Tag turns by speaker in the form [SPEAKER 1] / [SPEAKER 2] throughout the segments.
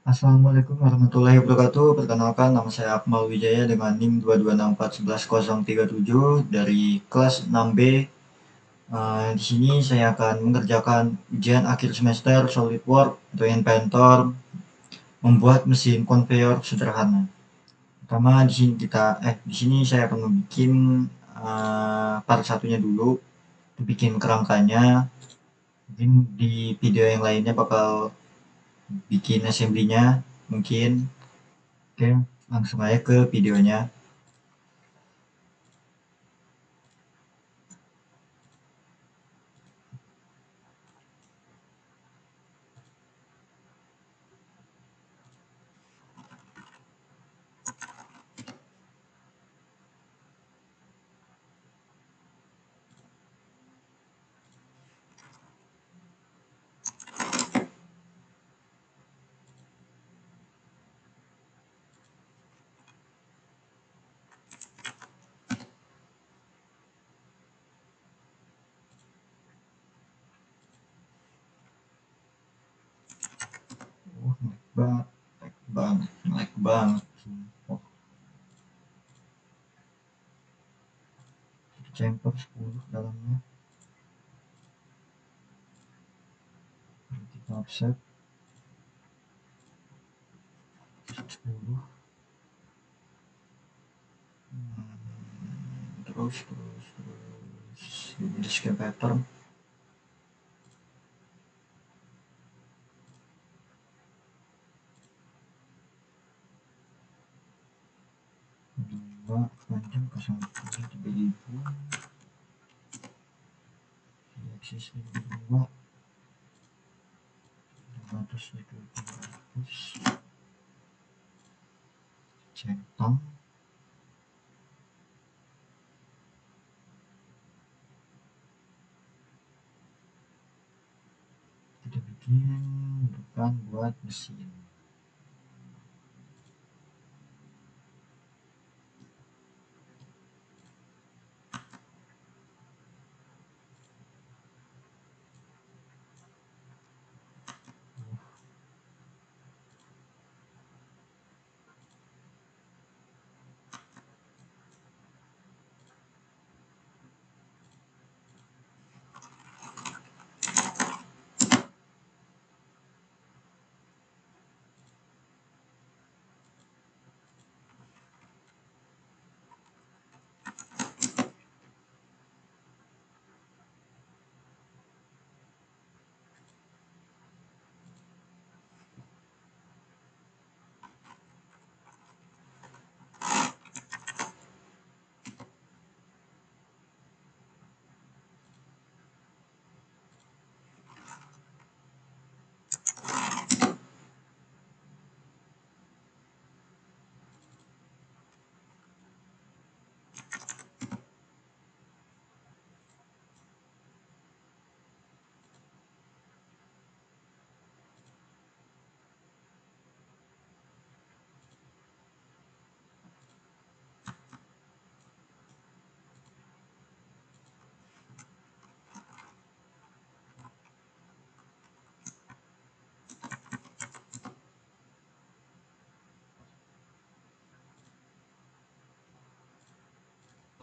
[SPEAKER 1] Assalamualaikum warahmatullahi wabarakatuh. Perkenalkan, nama saya Akmal Wijaya dengan NIM 226411037 dari kelas 6B. Di sini saya akan mengerjakan ujian akhir semester SolidWorks atau Inventor membuat mesin konveyor sederhana. Pertama di sini saya akan membuat part satunya dulu, bikin kerangkanya. Mungkin di video yang lainnya bakal bikin assembly-nya mungkin. Oke, langsung aja ke videonya. Oh, naik banget. Oh, chamfer 10 dalamnya. Kita offset 10. Terus ini scan pattern. Dua panjang 0,3 aksis 2 200 centang. Kita bikin depan buat mesin.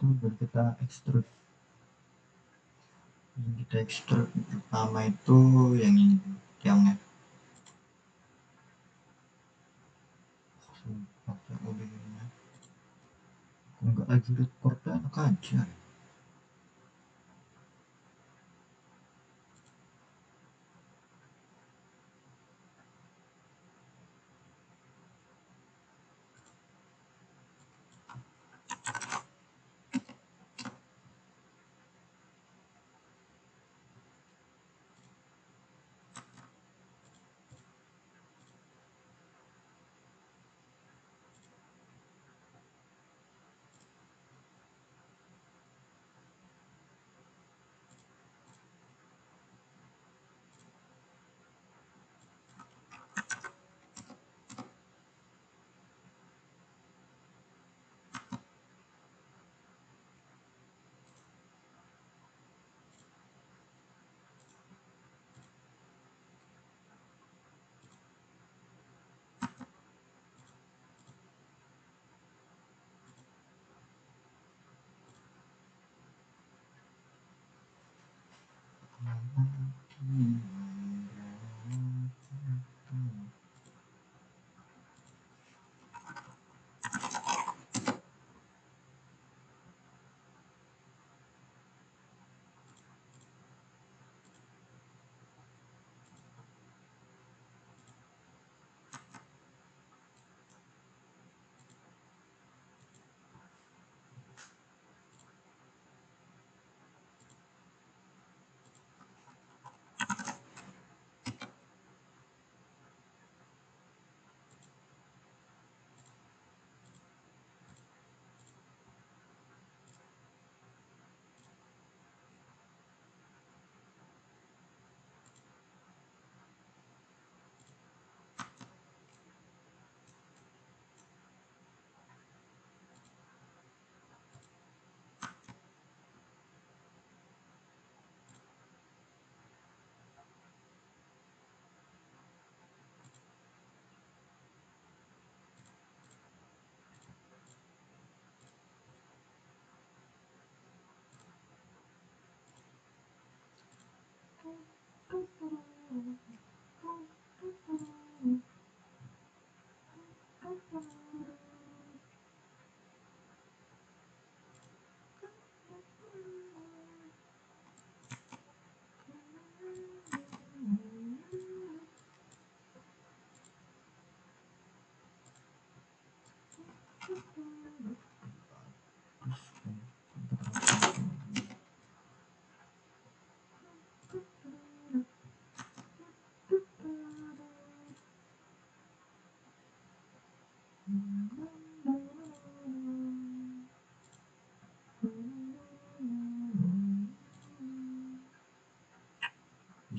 [SPEAKER 1] Itu baru kita extrude. Yang kita extrude pertama itu yang ini, tiangnya. Pakai OBM-nya. Kok nggak lagi record, enak aja.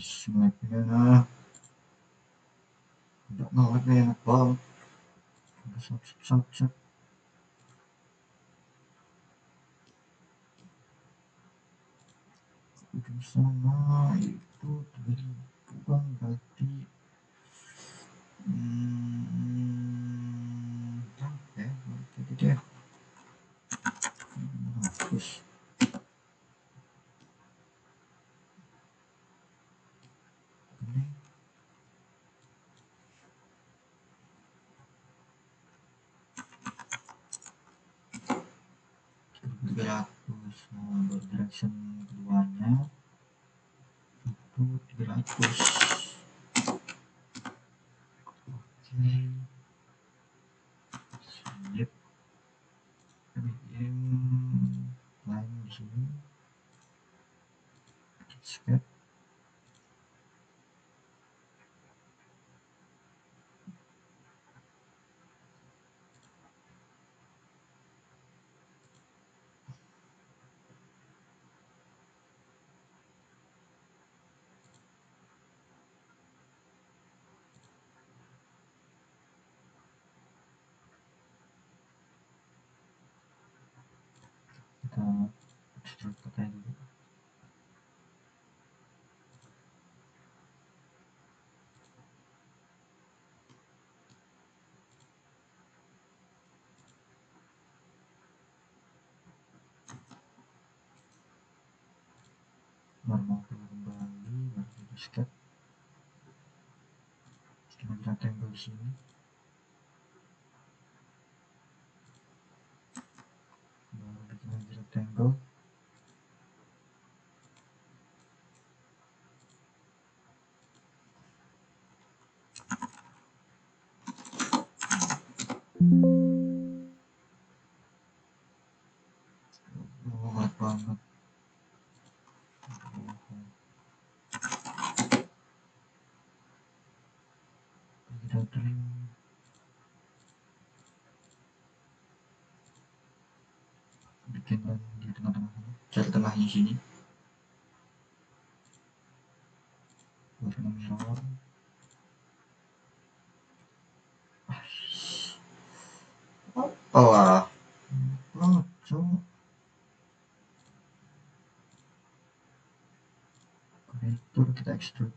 [SPEAKER 1] Snapnya nggak ngelag nih, enak banget. Sat. Ujung sana itu 3000 kan berarti berapa ya berarti deh 100 ini 300. Nah, buat direction keduanya itu 300. Oke, sip. Bikin line di sini, sketch. Kita extrude pakai dulu. Normal kembali, baru kita sketch. Kita rectangle di sini, baru bikin lagi rectangle. Lag banget. Kita trim, bikin di tengah-tengah, cari tengahnya sini, warna mirror. Oh lah, konektor kita extrude.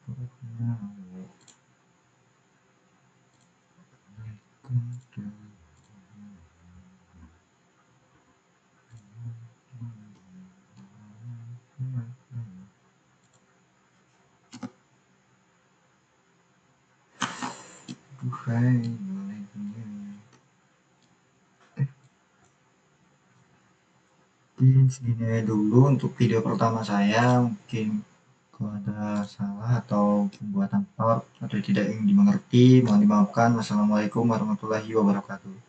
[SPEAKER 1] Perutnya bukan mungkin segini dulu untuk video pertama saya. Mungkin Kalau ada salah atau pembuatan part atau tidak yang dimengerti, mohon dimaafkan. Wassalamualaikum warahmatullahi wabarakatuh.